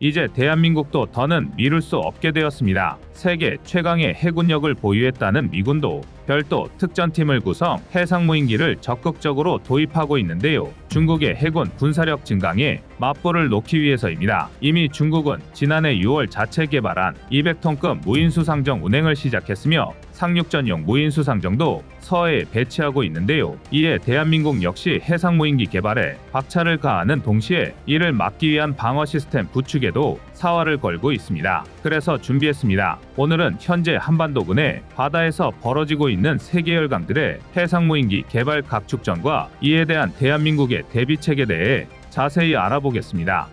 이제 대한민국도 더는 미룰 수 없게 되었습니다. 세계 최강의 해군력을 보유했다는 미군도 별도 특전팀을 구성 해상무인기를 적극적으로 도입하고 있는데요. 중국의 해군 군사력 증강에 맞불을 놓기 위해서입니다. 이미 중국은 지난해 6월 자체 개발한 200톤급 무인수상정 운행을 시작했으며 상륙전용 무인수상정도 서해에 배치하고 있는데요. 이에 대한민국 역시 해상무인기 개발에 박차를 가하는 동시에 이를 막기 위한 방어 시스템 구축에도 사활을 걸고 있습니다. 그래서 준비했습니다. 오늘은 현재 한반도군의 바다에서 벌어지고 있는 세계 열강들의 해상무인기 개발 각축전과 이에 대한 대한민국의 대비책에 대해 자세히 알아보겠습니다.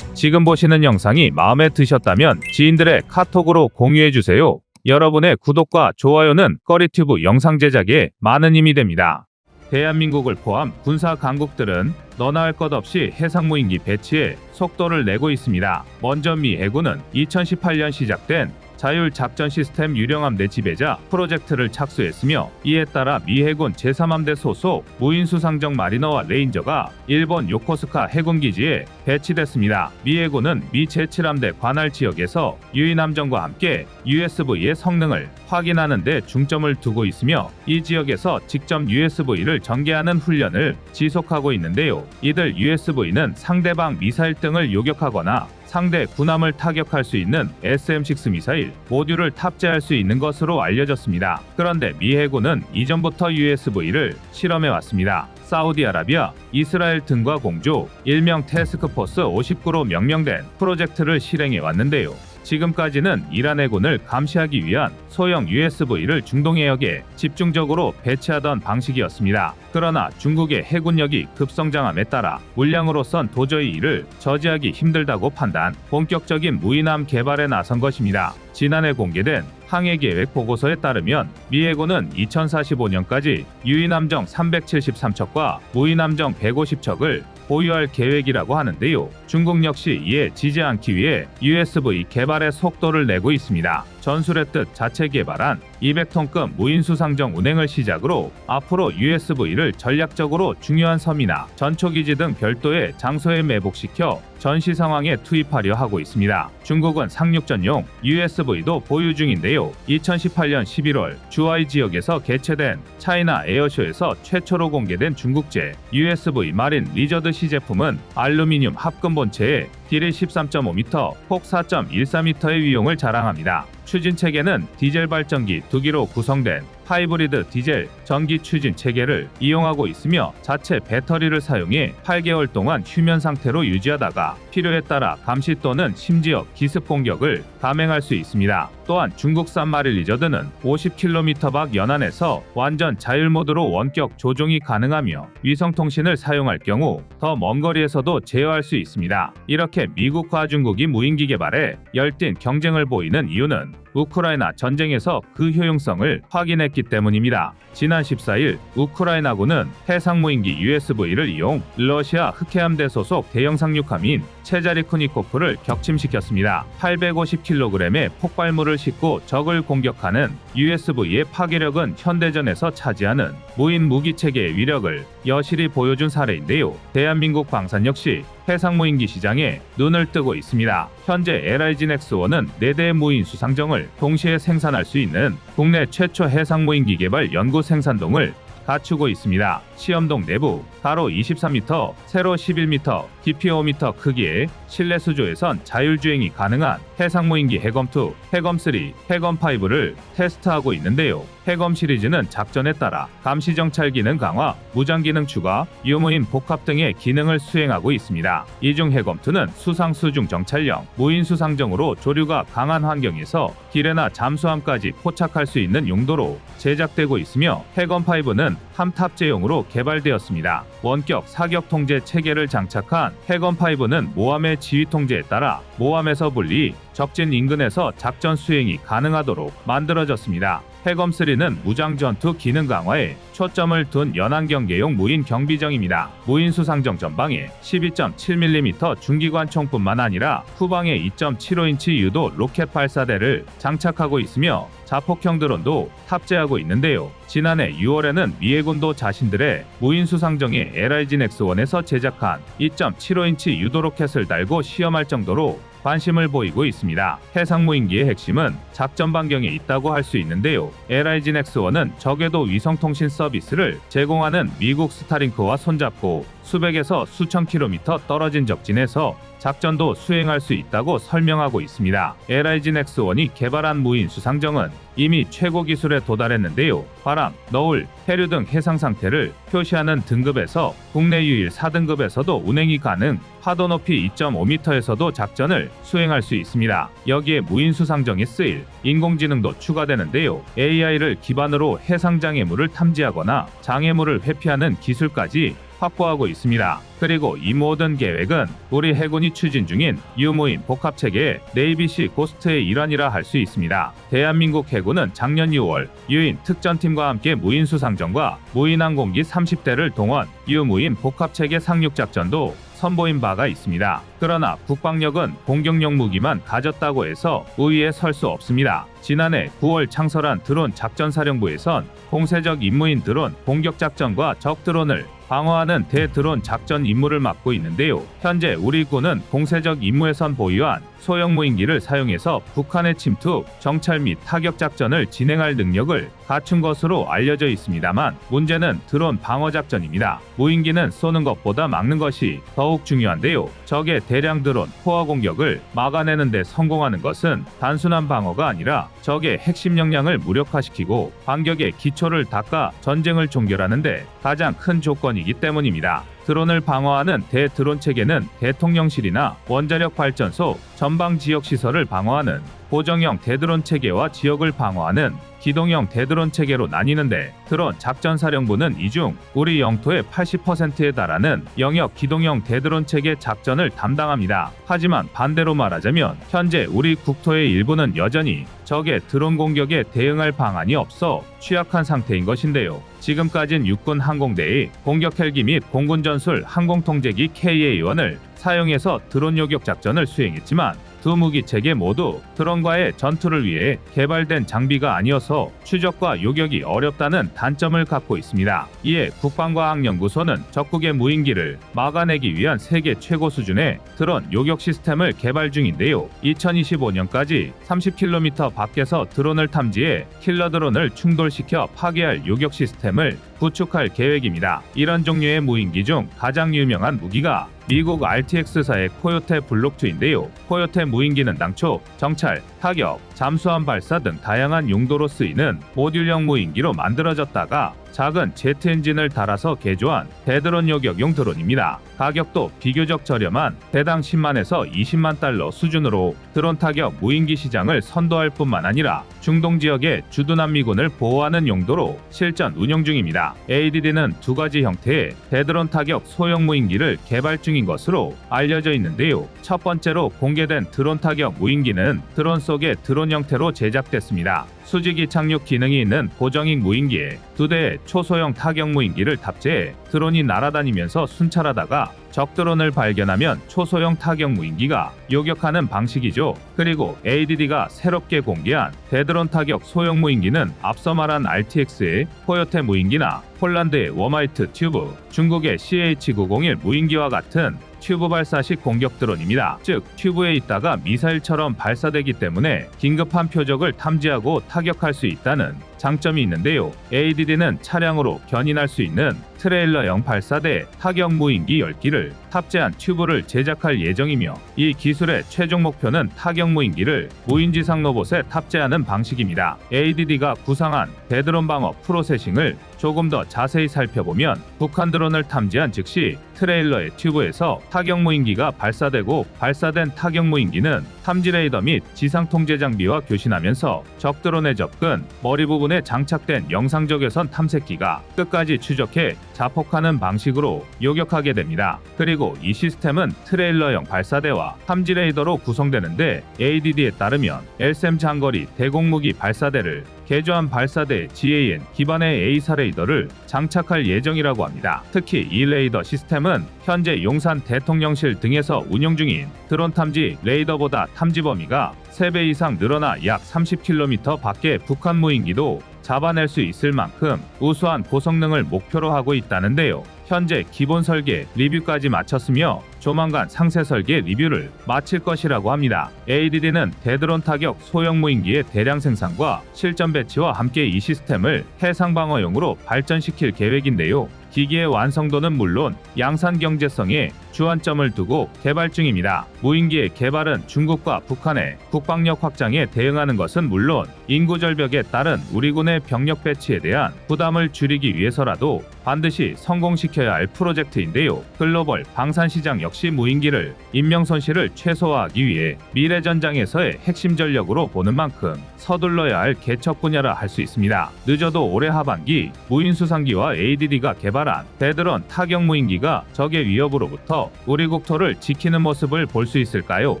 지금 보시는 영상이 마음에 드셨다면 지인들의 카톡으로 공유해주세요. 여러분의 구독과 좋아요는 꺼리튜브 영상 제작에 많은 힘이 됩니다. 대한민국을 포함 군사 강국들은 너나 할 것 없이 해상무인기 배치에 속도를 내고 있습니다. 먼저 미 해군은 2018년 시작된 자율작전 시스템 유령함대 지배자 프로젝트를 착수했으며 이에 따라 미 해군 제3함대 소속 무인수상정 마리너와 레인저가 일본 요코스카 해군기지에 배치됐습니다. 미 해군은 미 제7함대 관할 지역에서 유인함정과 함께 USV의 성능을 확인하는 데 중점을 두고 있으며 이 지역에서 직접 USV를 전개하는 훈련을 지속하고 있는데요. 이들 USV는 상대방 미사일 등을 요격하거나 상대 군함을 타격할 수 있는 SM-6 미사일 모듈을 탑재할 수 있는 것으로 알려졌습니다. 그런데 미 해군은 이전부터 USV를 실험해왔습니다. 사우디아라비아, 이스라엘 등과 공조, 일명 태스크포스 59로 명명된 프로젝트를 실행해왔는데요. 지금까지는 이란 해군을 감시하기 위한 소형 USV를 중동 해역에 집중적으로 배치하던 방식이었습니다. 그러나 중국의 해군력이 급성장함에 따라 물량으로선 도저히 이를 저지하기 힘들다고 판단, 본격적인 무인함 개발에 나선 것입니다. 지난해 공개된 항해계획 보고서에 따르면 미 해군은 2045년까지 유인함정 373척과 무인함정 150척을 보유할 계획이라고 하는데요. 중국 역시 이에 지지 않기 위해 USV 개발에 속도를 내고 있습니다. 전술했듯 자체 개발한 200톤급 무인수상정 운행을 시작으로 앞으로 USV를 전략적으로 중요한 섬이나 전초기지 등 별도의 장소에 매복시켜 전시 상황에 투입하려 하고 있습니다. 중국은 상륙전용 USV도 보유 중인데요. 2018년 11월 주하이 지역에서 개최된 차이나 에어쇼에서 최초로 공개된 중국제 USV 마린 리저드 시 제품은 알루미늄 합금 본체에 길이 13.5m, 폭 4.14m의 위용을 자랑합니다. 추진 체계는 디젤 발전기 2기로 구성된 하이브리드 디젤 전기 추진 체계를 이용하고 있으며 자체 배터리를 사용해 8개월 동안 휴면 상태로 유지하다가 필요에 따라 감시 또는 심지어 기습 공격을 감행할 수 있습니다. 또한 중국산 마린 리저드는 50km 밖 연안에서 완전 자율 모드로 원격 조종이 가능하며 위성 통신을 사용할 경우 더 먼 거리에서도 제어할 수 있습니다. 이렇게 미국과 중국이 무인기 개발에 열띤 경쟁을 보이는 이유는 우크라이나 전쟁에서 그 효용성을 확인했기 때문입니다. 지난 14일 우크라이나군은 해상무인기 USV를 이용 러시아 흑해함대 소속 대형 상륙함인 체자리쿠니코프를 격침시켰습니다. 850kg의 폭발물을 싣고 적을 공격하는 USV의 파괴력은 현대전에서 차지하는 무인 무기체계의 위력을 여실히 보여준 사례인데요. 대한민국 방산 역시 해상무인기 시장에 눈을 뜨고 있습니다. 현재 LIG 넥스원은 4대의 무인 수상정을 동시에 생산할 수 있는 국내 최초 해상무인기 개발 연구 생산동을 갖추고 있습니다. 시험동 내부 가로 23m, 세로 11m, 깊이 5m 크기의 실내 수조에선 자율주행이 가능한 해상무인기 해검2, 해검3, 해검5를 테스트하고 있는데요. 해검 시리즈는 작전에 따라 감시 정찰 기능 강화, 무장 기능 추가, 유무인 복합 등의 기능을 수행하고 있습니다. 이 중 해검2는 수상 수중 정찰형 무인 수상정으로 조류가 강한 환경에서 기뢰나 잠수함까지 포착할 수 있는 용도로 제작되고 있으며 해검5는 함 탑재용으로 개발되었습니다. 원격 사격 통제 체계를 장착한 해검5는 모함의 지휘 통제에 따라 모함에서 분리, 적진 인근에서 작전 수행이 가능하도록 만들어졌습니다. 해검3는 무장전투 기능 강화에 초점을 둔 연안경계용 무인 경비정입니다. 무인 수상정 전방에 12.7mm 중기관 총뿐만 아니라 후방에 2.75인치 유도 로켓 발사대를 장착하고 있으며 자폭형 드론도 탑재하고 있는데요. 지난해 6월에는 미 해군도 자신들의 무인 수상정에 LIG 넥스원에서 제작한 2.75인치 유도 로켓을 달고 시험할 정도로 관심을 보이고 있습니다. 해상무인기의 핵심은 작전 반경에 있다고 할 수 있는데요. LIG 넥스원은 적외도 위성통신 서비스를 제공하는 미국 스타링크와 손잡고 수백에서 수천 킬로미터 떨어진 적진에서 작전도 수행할 수 있다고 설명하고 있습니다. LIG 넥스원이 개발한 무인 수상정은 이미 최고 기술에 도달했는데요. 바람, 너울, 해류 등 해상 상태를 표시하는 등급에서 국내 유일 4등급에서도 운행이 가능, 파도 높이 2.5m에서도 작전을 수행할 수 있습니다. 여기에 무인 수상정에 쓰일 인공지능도 추가되는데요. AI를 기반으로 해상 장애물을 탐지하거나 장애물을 회피하는 기술까지 확보하고 있습니다. 그리고 이 모든 계획은 우리 해군이 추진 중인 유무인 복합체계의 네이비시 고스트의 일환이라 할 수 있습니다. 대한민국 해군은 작년 6월 유인 특전팀과 함께 무인 수상정과 무인 항공기 30대를 동원 유무인 복합체계 상륙작전도 선보인 바가 있습니다. 그러나 국방력은 공격용 무기만 가졌다고 해서 우위에 설 수 없습니다. 지난해 9월 창설한 드론 작전사령부에선 공세적 임무인 드론 공격작전과 적 드론을 방어하는 대드론 작전 임무를 맡고 있는데요. 현재 우리 군은 공세적 임무에선 보유한 소형 무인기를 사용해서 북한의 침투, 정찰 및 타격 작전을 진행할 능력을 갖춘 것으로 알려져 있습니다만 문제는 드론 방어 작전입니다. 무인기는 쏘는 것보다 막는 것이 더욱 중요한데요. 적의 대량 드론 포화 공격을 막아내는 데 성공하는 것은 단순한 방어가 아니라 적의 핵심 역량을 무력화시키고 반격의 기초를 닦아 전쟁을 종결하는 데 가장 큰 조건이기 때문입니다. 드론을 방어하는 대드론 체계는 대통령실이나 원자력 발전소, 전방 지역 시설을 방어하는 고정형 대드론 체계와 지역을 방어하는 기동형 대드론 체계로 나뉘는데 드론 작전사령부는 이 중 우리 영토의 80%에 달하는 영역 기동형 대드론 체계 작전을 담당합니다. 하지만 반대로 말하자면 현재 우리 국토의 일부는 여전히 적의 드론 공격에 대응할 방안이 없어 취약한 상태인 것인데요. 지금까진 육군 항공대의 공격 헬기 및 공군 전술 항공통제기 KA-1을 사용해서 드론 요격 작전을 수행했지만 두 무기 체계 모두 드론과의 전투를 위해 개발된 장비가 아니어서 추적과 요격이 어렵다는 단점을 갖고 있습니다. 이에 국방과학연구소는 적국의 무인기를 막아내기 위한 세계 최고 수준의 드론 요격 시스템을 개발 중인데요. 2025년까지 30km 밖에서 드론을 탐지해 킬러 드론을 충돌시켜 파괴할 요격 시스템을 구축할 계획입니다. 이런 종류의 무인기 중 가장 유명한 무기가 미국 RTX사의 코요테 블록2인데요. 코요테 무인기는 당초 정찰, 타격, 잠수함 발사 등 다양한 용도로 쓰이는 모듈형 무인기로 만들어졌다가 작은 제트 엔진을 달아서 개조한 대드론 요격용 드론입니다. 가격도 비교적 저렴한 대당 10만에서 20만 달러 수준으로 드론 타격 무인기 시장을 선도할 뿐만 아니라 중동 지역의 주둔한 미군을 보호하는 용도로 실전 운영 중입니다. ADD는 두 가지 형태의 대드론 타격 소형 무인기를 개발 중인 것으로 알려져 있는데요. 첫 번째로 공개된 드론 타격 무인기는 드론 속의 드론 형태로 제작됐습니다. 수직이 착륙 기능이 있는 고정익 무인기에 두 대의 초소형 타격 무인기를 탑재해 드론이 날아다니면서 순찰하다가 적 드론을 발견하면 초소형 타격 무인기가 요격하는 방식이죠. 그리고 ADD가 새롭게 공개한 대드론 타격 소형 무인기는 앞서 말한 RTX의 코요테 무인기나 폴란드의 워마이트 튜브, 중국의 CH-901 무인기와 같은 튜브 발사식 공격 드론입니다. 즉 튜브에 있다가 미사일처럼 발사되기 때문에 긴급한 표적을 탐지하고 타격할 수 있다는 장점이 있는데요. ADD는 차량으로 견인할 수 있는 트레일러형 발사대 타격 무인기 10기를 탑재한 튜브를 제작할 예정이며 이 기술의 최종 목표는 타격 무인기를 무인지상 로봇에 탑재하는 방식입니다. ADD가 구상한 대드론 방어 프로세싱을 조금 더 자세히 살펴보면 북한 드론을 탐지한 즉시 트레일러의 튜브에서 타격 무인기가 발사되고 발사된 타격 무인기는 탐지 레이더 및 지상 통제 장비와 교신하면서 적 드론의 접근, 머리 부분에 장착된 영상적외선 탐색기가 끝까지 추적해 자폭하는 방식으로 요격하게 됩니다. 그리고 이 시스템은 트레일러형 발사대와 탐지 레이더로 구성되는데 ADD에 따르면 LSAM 장거리 대공무기 발사대를 개조한 발사대 GAN 기반의 A사 레이더를 장착할 예정이라고 합니다. 특히 이 레이더 시스템은 현재 용산 대통령실 등에서 운영 중인 드론 탐지 레이더보다 탐지 범위가 3배 이상 늘어나 약 30km 밖의 북한 무인기도 잡아낼 수 있을 만큼 우수한 고성능을 목표로 하고 있다는데요. 현재 기본 설계 리뷰까지 마쳤으며 조만간 상세 설계 리뷰를 마칠 것이라고 합니다. ADD는 대드론 타격 소형 무인기의 대량 생산과 실전 배치와 함께 이 시스템을 해상 방어용으로 발전시킬 계획인데요. 기기의 완성도는 물론 양산 경제성에 주안점을 두고 개발 중입니다. 무인기의 개발은 중국과 북한의 국방력 확장에 대응하는 것은 물론 인구 절벽에 따른 우리 군의 병력 배치에 대한 부담을 줄이기 위해서라도 반드시 성공시켜야 할 프로젝트인데요. 글로벌 방산 시장 역시 무인기를 인명 손실을 최소화하기 위해 미래 전장에서의 핵심 전력으로 보는 만큼 서둘러야 할 개척 분야라 할 수 있습니다. 늦어도 올해 하반기 무인수상기와 ADD가 개발한 대드론 타격 무인기가 적의 위협으로부터 우리 국토를 지키는 모습을 볼 수 있을까요?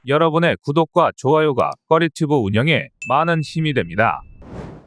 여러분의 구독과 좋아요가 꺼리튜브 운영에 많은 힘이 됩니다.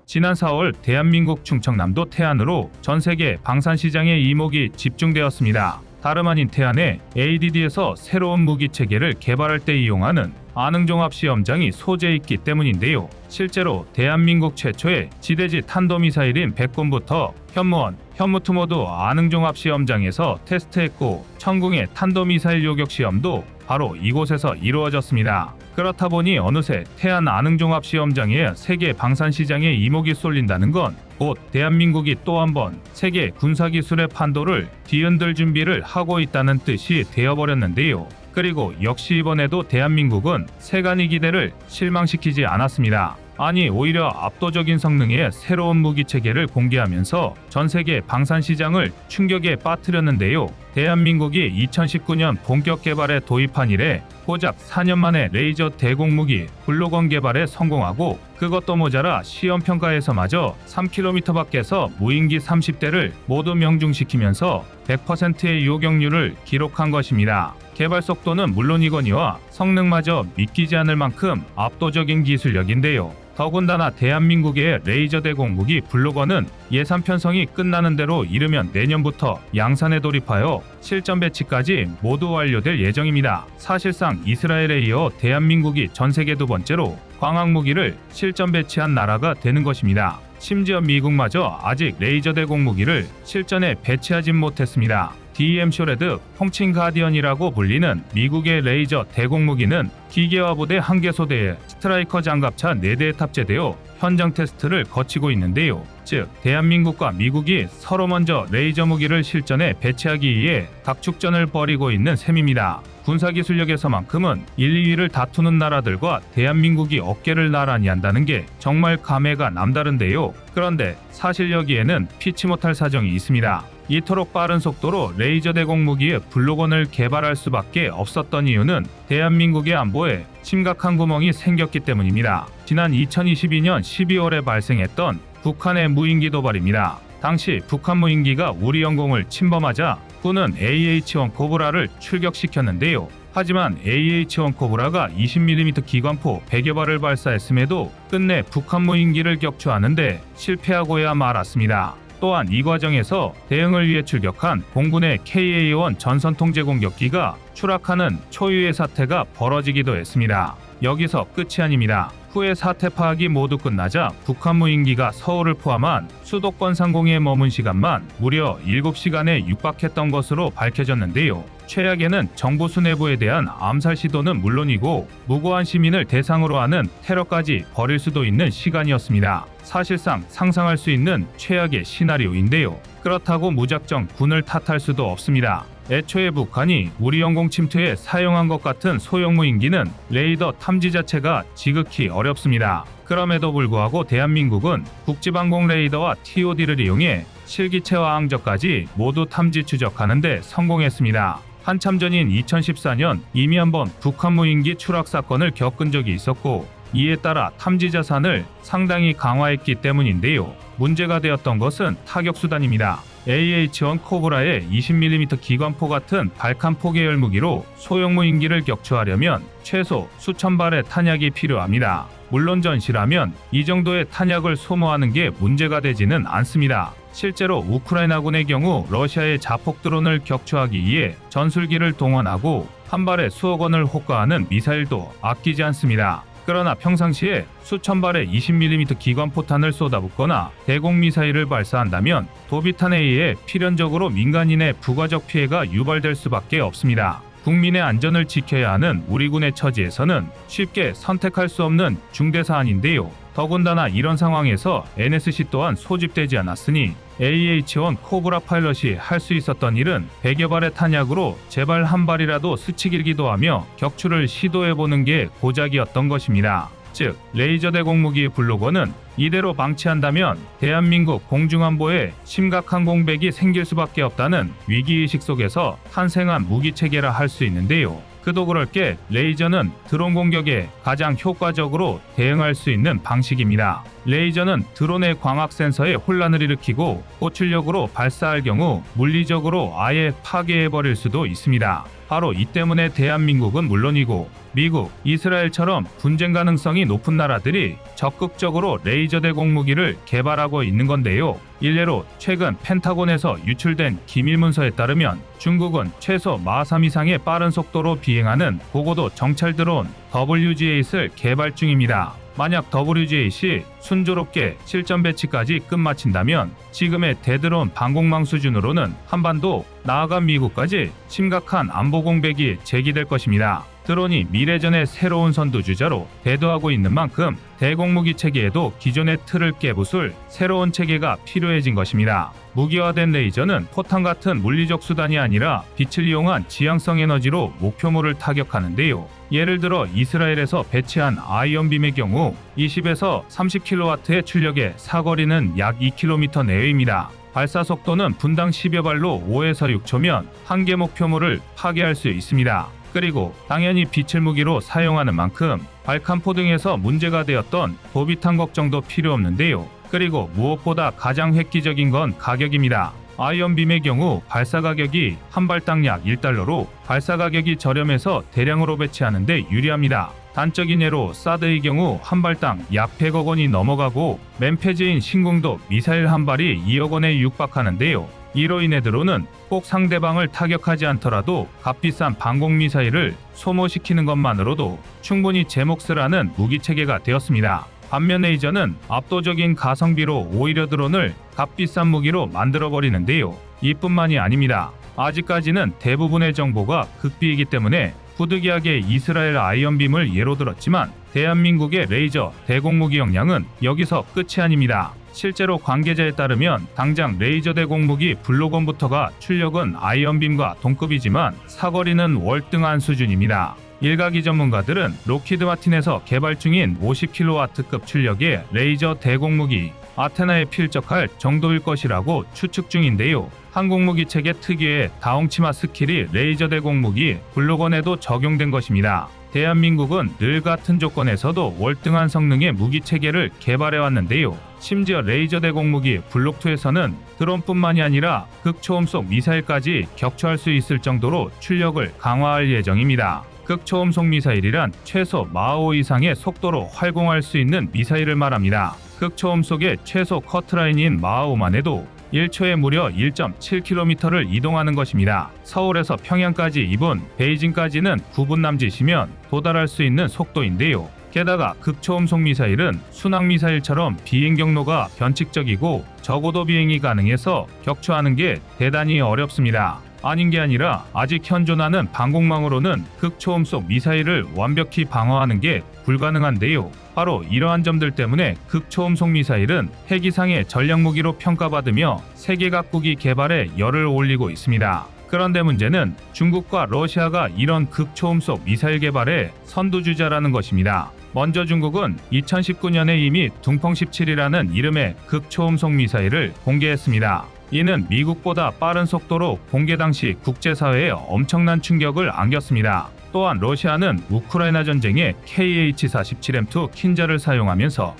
지난 4월 대한민국 충청남도 태안으로 전세계 방산시장의 이목이 집중되었습니다. 다름 아닌 태안에 ADD에서 새로운 무기체계를 개발할 때 이용하는 아능종합시험장이 소재해 있기 때문인데요. 실제로 대한민국 최초의 지대지 탄도미사일인 백군부터 현무원, 현무투모도 아능종합시험장에서 테스트했고 천궁의 탄도미사일 요격시험도 바로 이곳에서 이루어졌습니다. 그렇다 보니 어느새 태안 아능종합시험장에 세계 방산시장에 이목이 쏠린다는 건 곧 대한민국이 또 한 번 세계 군사기술의 판도를 뒤흔들 준비를 하고 있다는 뜻이 되어버렸는데요. 그리고 역시 이번에도 대한민국은 세간의 기대를 실망시키지 않았습니다. 아니 오히려 압도적인 성능의 새로운 무기체계를 공개하면서 전세계 방산시장을 충격에 빠뜨렸는데요. 대한민국이 2019년 본격 개발에 도입한 이래 고작 4년 만에 레이저 대공무기 블로건 개발에 성공하고 그것도 모자라 시험평가에서마저 3km 밖에서 무인기 30대를 모두 명중시키면서 100%의 요격률을 기록한 것입니다. 개발 속도는 물론이거니와 성능마저 믿기지 않을 만큼 압도적인 기술력인데요. 더군다나 대한민국의 레이저 대공무기 블로건은 예산 편성이 끝나는 대로 이르면 내년부터 양산에 돌입하여 실전 배치까지 모두 완료될 예정입니다. 사실상 이스라엘에 이어 대한민국이 전세계 두 번째로 광학무기를 실전 배치한 나라가 되는 것입니다. 심지어 미국마저 아직 레이저 대공무기를 실전에 배치하진 못했습니다. DM-쇼레드 통칭 가디언이라고 불리는 미국의 레이저 대공무기는 기계화 부대 1개 소대에 스트라이커 장갑차 4대에 탑재되어 현장 테스트를 거치고 있는데요. 즉 대한민국과 미국이 서로 먼저 레이저 무기를 실전에 배치하기 위해 각축전을 벌이고 있는 셈입니다. 군사기술력에서만큼은 1, 2위를 다투는 나라들과 대한민국이 어깨를 나란히 한다는 게 정말 감회가 남다른데요. 그런데 사실 여기에는 피치 못할 사정이 있습니다. 이토록 빠른 속도로 레이저 대공무기의 블로건을 개발할 수밖에 없었던 이유는 대한민국의 안보에 심각한 구멍이 생겼기 때문입니다. 지난 2022년 12월에 발생했던 북한의 무인기 도발입니다. 당시 북한 무인기가 우리 영공을 침범하자 군은 AH-1 코브라를 출격시켰는데요. 하지만 AH-1 코브라가 20mm 기관포 100여 발을 발사했음에도 끝내 북한 무인기를 격추하는데 실패하고야 말았습니다. 또한 이 과정에서 대응을 위해 출격한 공군의 KA-1 전선통제공격기가 추락하는 초유의 사태가 벌어지기도 했습니다. 여기서 끝이 아닙니다. 후에 사태 파악이 모두 끝나자 북한 무인기가 서울을 포함한 수도권 상공에 머문 시간만 무려 7시간에 육박했던 것으로 밝혀졌는데요. 최악에는 정부 수뇌부에 대한 암살 시도는 물론이고 무고한 시민을 대상으로 하는 테러까지 벌일 수도 있는 시간이었습니다. 사실상 상상할 수 있는 최악의 시나리오인데요. 그렇다고 무작정 군을 탓할 수도 없습니다. 애초에 북한이 우리 영공 침투에 사용한 것 같은 소형 무인기는 레이더 탐지 자체가 지극히 어렵습니다. 그럼에도 불구하고 대한민국은 국지방공 레이더와 TOD를 이용해 실기체와 항저까지 모두 탐지 추적하는 데 성공했습니다. 한참 전인 2014년 이미 한번 북한 무인기 추락 사건을 겪은 적이 있었고 이에 따라 탐지 자산을 상당히 강화했기 때문인데요. 문제가 되었던 것은 타격수단입니다. AH-1 코브라의 20mm 기관포 같은 발칸포 계열 무기로 소형 무인기를 격추하려면 최소 수천 발의 탄약이 필요합니다. 물론 전시라면 이 정도의 탄약을 소모하는 게 문제가 되지는 않습니다. 실제로 우크라이나군의 경우 러시아의 자폭 드론을 격추하기 위해 전술기를 동원하고 한 발에 수억 원을 호가하는 미사일도 아끼지 않습니다. 그러나 평상시에 수천 발의 20mm 기관포탄을 쏟아붓거나 대공미사일을 발사한다면 도비탄에 의해 필연적으로 민간인의 부가적 피해가 유발될 수밖에 없습니다. 국민의 안전을 지켜야 하는 우리 군의 처지에서는 쉽게 선택할 수 없는 중대 사안인데요. 더군다나 이런 상황에서 NSC 또한 소집되지 않았으니 AH-1 코브라 파일럿이 할 수 있었던 일은 100여 발의 탄약으로 제발 한 발이라도 스치길기도 하며 격추를 시도해보는 게 고작이었던 것입니다. 즉, 레이저 대공무기 블로거는 이대로 방치한다면 대한민국 공중안보에 심각한 공백이 생길 수밖에 없다는 위기의식 속에서 탄생한 무기체계라 할 수 있는데요. 그도 그럴 게 레이저는 드론 공격에 가장 효과적으로 대응할 수 있는 방식입니다. 레이저는 드론의 광학 센서에 혼란을 일으키고 고출력으로 발사할 경우 물리적으로 아예 파괴해버릴 수도 있습니다. 바로 이 때문에 대한민국은 물론이고 미국, 이스라엘처럼 분쟁 가능성이 높은 나라들이 적극적으로 레이저 대공무기를 개발하고 있는 건데요. 일례로 최근 펜타곤에서 유출된 기밀문서에 따르면 중국은 최소 마3 이상의 빠른 속도로 비행하는 고고도 정찰 드론 WG-8을 개발 중입니다. 만약 WG-8이 순조롭게 실전 배치까지 끝마친다면 지금의 대드론 방공망 수준으로는 한반도, 나아가 미국까지 심각한 안보 공백이 제기될 것입니다. 드론이 미래전의 새로운 선두주자로 대두하고 있는 만큼 대공무기 체계에도 기존의 틀을 깨부술 새로운 체계가 필요해진 것입니다. 무기화된 레이저는 포탄 같은 물리적 수단이 아니라 빛을 이용한 지향성 에너지로 목표물을 타격하는데요. 예를 들어 이스라엘에서 배치한 아이언빔의 경우 20에서 30kW의 출력에 사거리는 약 2km 내외입니다. 발사 속도는 분당 10여 발로 5에서 6초면 한 개 목표물을 파괴할 수 있습니다. 그리고 당연히 빛을 무기로 사용하는 만큼 발칸포 등에서 문제가 되었던 도비탄 걱정도 필요 없는데요. 그리고 무엇보다 가장 획기적인 건 가격입니다. 아이언빔의 경우 발사 가격이 한 발당 약 1달러로 발사 가격이 저렴해서 대량으로 배치하는데 유리합니다. 단적인 예로 사드의 경우 한 발당 약 100억 원이 넘어가고 맨폐지인 신궁도 미사일 한 발이 2억 원에 육박하는데요. 이로 인해 드론은 꼭 상대방을 타격하지 않더라도 값비싼 방공미사일을 소모시키는 것만으로도 충분히 제 몫을 하는 무기체계가 되었습니다. 반면 레이저는 압도적인 가성비로 오히려 드론을 값비싼 무기로 만들어버리는데요. 이뿐만이 아닙니다. 아직까지는 대부분의 정보가 극비이기 때문에 부득이하게 이스라엘 아이언빔을 예로 들었지만 대한민국의 레이저 대공무기 역량은 여기서 끝이 아닙니다. 실제로 관계자에 따르면 당장 레이저 대공무기 블로건부터가 출력은 아이언빔과 동급이지만 사거리는 월등한 수준입니다. 일가기 전문가들은 로키드 마틴에서 개발 중인 50kW급 출력의 레이저 대공무기 아테나에 필적할 정도일 것이라고 추측 중인데요. 항공무기 체계 특유의 다홍치마 스킬이 레이저 대공무기 블로건에도 적용된 것입니다. 대한민국은 늘 같은 조건에서도 월등한 성능의 무기 체계를 개발해 왔는데요. 심지어 레이저 대공무기 블록2에서는 드론뿐만이 아니라 극초음속 미사일까지 격추할 수 있을 정도로 출력을 강화할 예정입니다. 극초음속 미사일이란 최소 마5 이상의 속도로 활공할 수 있는 미사일을 말합니다. 극초음속의 최소 커트라인인 마5만 해도 1초에 무려 1.7km를 이동하는 것입니다. 서울에서 평양까지 2분, 베이징까지는 9분 남짓이면 도달할 수 있는 속도인데요. 게다가 극초음속 미사일은 순항미사일처럼 비행 경로가 변칙적이고 저고도 비행이 가능해서 격추하는 게 대단히 어렵습니다. 아닌 게 아니라 아직 현존하는 방공망으로는 극초음속 미사일을 완벽히 방어하는 게 불가능한데요. 바로 이러한 점들 때문에 극초음속 미사일은 핵 이상의 전략무기로 평가받으며 세계 각국이 개발에 열을 올리고 있습니다. 그런데 문제는 중국과 러시아가 이런 극초음속 미사일 개발의 선두주자라는 것입니다. 먼저 중국은 2019년에 이미 둥펑17이라는 이름의 극초음속 미사일을 공개했습니다. 이는 미국보다 빠른 속도로 공개 당시 국제사회에 엄청난 충격을 안겼습니다. 또한 러시아는 우크라이나 전쟁에 KH-47M2 킨자를 사용하면서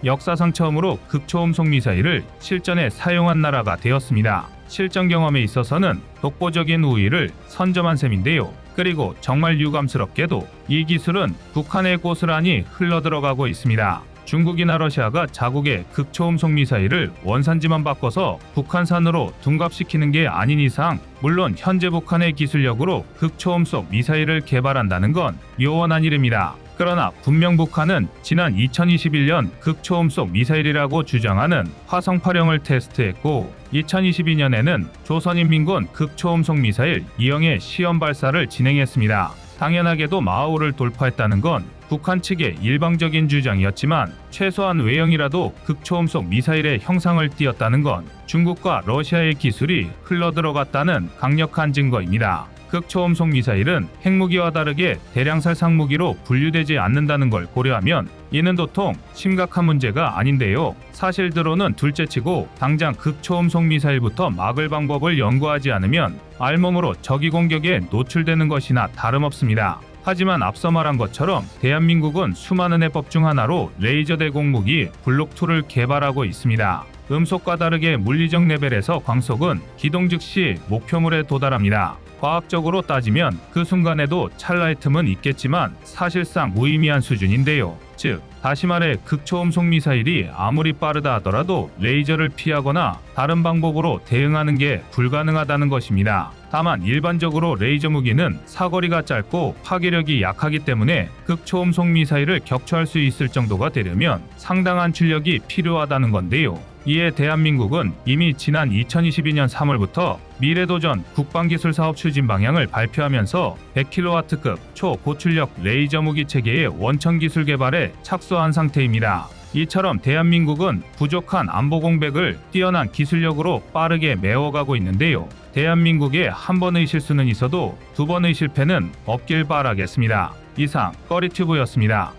역사상 처음으로 극초음속 미사일을 실전에 사용한 나라가 되었습니다. 실전 경험에 있어서는 독보적인 우위를 선점한 셈인데요. 그리고 정말 유감스럽게도 이 기술은 북한의 고스란히 흘러들어가고 있습니다. 중국이나 러시아가 자국의 극초음속 미사일을 원산지만 바꿔서 북한산으로 둔갑시키는 게 아닌 이상, 물론 현재 북한의 기술력으로 극초음속 미사일을 개발한다는 건 요원한 일입니다. 그러나 분명 북한은 지난 2021년 극초음속 미사일이라고 주장하는 화성8형을 테스트했고 2022년에는 조선인민군 극초음속 미사일 2형의 시험 발사를 진행했습니다. 당연하게도 마하오를 돌파했다는 건 북한 측의 일방적인 주장이었지만 최소한 외형이라도 극초음속 미사일의 형상을 띄었다는 건 중국과 러시아의 기술이 흘러들어갔다는 강력한 증거입니다. 극초음속 미사일은 핵무기와 다르게 대량살 상무기로 분류되지 않는다는 걸 고려하면 이는 도통 심각한 문제가 아닌데요. 사실대로는 둘째치고 당장 극초음속 미사일부터 막을 방법을 연구하지 않으면 알몸으로 적의 공격에 노출되는 것이나 다름없습니다. 하지만 앞서 말한 것처럼 대한민국은 수많은 해법 중 하나로 레이저 대공무기 블록2를 개발하고 있습니다. 음속과 다르게 물리적 레벨에서 광속은 기동 즉시 목표물에 도달합니다. 과학적으로 따지면 그 순간에도 찰나의 틈은 있겠지만 사실상 무의미한 수준인데요. 즉, 다시 말해 극초음속 미사일이 아무리 빠르다 하더라도 레이저를 피하거나 다른 방법으로 대응하는 게 불가능하다는 것입니다. 다만 일반적으로 레이저 무기는 사거리가 짧고 파괴력이 약하기 때문에 극초음속 미사일을 격추할 수 있을 정도가 되려면 상당한 출력이 필요하다는 건데요. 이에 대한민국은 이미 지난 2022년 3월부터 미래도전 국방기술사업 추진 방향을 발표하면서 100kW급 초고출력 레이저 무기 체계의 원천 기술 개발에 착수한 상태입니다. 이처럼 대한민국은 부족한 안보 공백을 뛰어난 기술력으로 빠르게 메워가고 있는데요. 대한민국에 한 번의 실수는 있어도 두 번의 실패는 없길 바라겠습니다. 이상 꺼리튜브였습니다.